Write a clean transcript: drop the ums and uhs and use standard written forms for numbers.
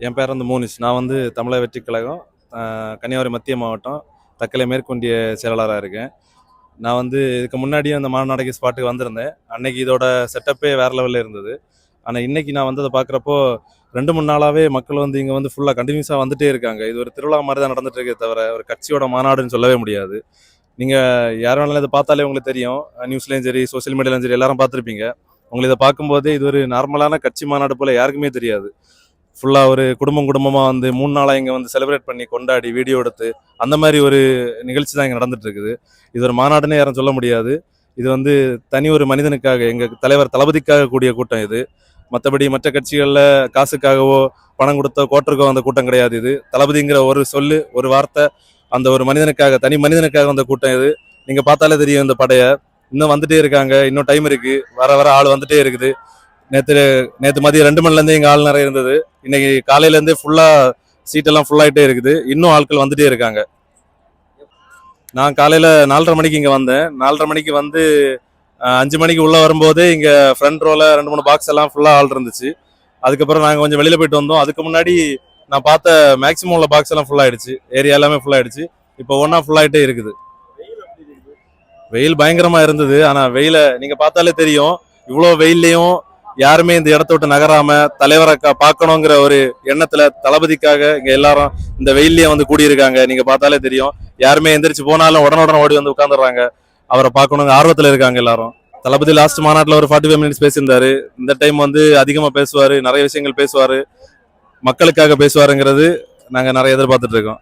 என் பேர் வந்து மோனிஷ். நான் வந்து தமிழக வெற்றிக் கழகம் கன்னியாகுமரி மத்திய மாவட்டம் தக்கலை மேற்கொண்டிய செயலாளராக இருக்கேன். நான் வந்து இதுக்கு முன்னாடியே அந்த மாநாடக ஸ்பாட்டுக்கு வந்திருந்தேன். அன்னைக்கு இதோட செட்டப்பே வேற லெவலில் இருந்தது. ஆனால் இன்னைக்கு நான் வந்ததை பார்க்குறப்போ 2-3 நாளாகவே மக்கள் வந்து இங்கே வந்து ஃபுல்லாக கண்டினியூஸாக வந்துட்டே இருக்காங்க. இது ஒரு திருவிழா மாதிரி தான் நடந்துட்டு இருக்கே தவிர ஒரு கட்சியோட மாநாடுன்னு சொல்லவே முடியாது. நீங்கள் யார் வேணாலும் இதை பார்த்தாலே உங்களுக்கு தெரியும். நியூஸ்லேயும் சரி, சோசியல் மீடியாலையும் சரி, எல்லாரும் பார்த்துருப்பீங்க. உங்களுக்கு இதை பார்க்கும்போதே இது ஒரு நார்மலான கட்சி மாநாடு போல் யாருக்குமே தெரியாது. ஃபுல்லாக ஒரு குடும்பமாக வந்து 3 நாளாக இங்கே வந்து செலிப்ரேட் பண்ணி கொண்டாடி வீடியோ எடுத்து அந்த மாதிரி ஒரு நிகழ்ச்சி தான் இங்கே நடந்துட்டு இருக்குது. இது ஒரு மாநாடுன்னு யாரும் சொல்ல முடியாது. இது வந்து தனி ஒரு மனிதனுக்காக, எங்கள் தலைவர் தளபதிக்காக கூடிய கூட்டம் இது. மற்றபடி மற்ற கட்சிகளில் காசுக்காகவோ பணம் கொடுத்தோ கோட்டருக்கோ அந்த கூட்டம் கிடையாது. இது தளபதிங்கிற ஒரு சொல்லு, ஒரு வார்த்தை, அந்த ஒரு மனிதனுக்காக, தனி மனிதனுக்காக வந்த கூட்டம் இது. நீங்கள் பார்த்தாலே தெரியும் இந்த படையை. இன்னும் வந்துட்டே இருக்காங்க, இன்னும் டைம் இருக்கு, வர வர ஆள் வந்துட்டே இருக்குது. நேற்று மதியம் 2 மணிலேருந்தே இங்கே ஆள் நிறைய இருந்தது. இன்னைக்கு காலையிலேருந்தே ஃபுல்லாக சீட்டெல்லாம் ஃபுல்லாகிட்டே இருக்குது. இன்னும் ஆட்கள் வந்துட்டே இருக்காங்க. நான் காலையில் 4:30 மணிக்கு இங்கே வந்தேன். 4:30 மணிக்கு வந்து 5 மணிக்கு உள்ளே வரும்போதே இங்கே ஃப்ரண்ட் ரோவில் 2-3 பாக்ஸ் எல்லாம் ஃபுல்லாக ஆள் இருந்துச்சு. அதுக்கப்புறம் நாங்கள் கொஞ்சம் வெளியில் போயிட்டு வந்தோம். அதுக்கு முன்னாடி நான் பார்த்த மேக்ஸிமம் உள்ள பாக்ஸ் எல்லாம் ஃபுல்லாகிடுச்சு. ஏரியா எல்லாமே ஃபுல்லாகிடுச்சு. இப்போ ஒன்றா ஃபுல்லாகிட்டே இருக்குது. வெயில் பயங்கரமாக இருந்தது. ஆனால் வெயிலை நீங்கள் பார்த்தாலே தெரியும். இவ்வளோ வெயில்லையும் யாருமே இந்த இடத்த விட்டு நகராம தலைவரை பார்க்கணுங்கிற ஒரு எண்ணத்துல தளபதிக்காக இங்க எல்லாரும் இந்த வெயிலே வந்து கூடியிருக்காங்க. நீங்க பார்த்தாலே தெரியும். யாருமே எந்திரிச்சு போனாலும் உடனுடன் ஓடி வந்து உட்காந்துடுறாங்க. அவரை பார்க்கணுங்க ஆர்வத்துல இருக்காங்க எல்லாரும். தளபதி லாஸ்ட் மாநாட்டில் ஒரு 45 மினிட்ஸ் பேசியிருந்தாரு. இந்த டைம் வந்து அதிகமா பேசுவாரு, நிறைய விஷயங்கள் பேசுவாரு, மக்களுக்காக பேசுவாருங்கிறது நாங்க நிறைய எதிர்பார்த்துட்டு இருக்கோம்.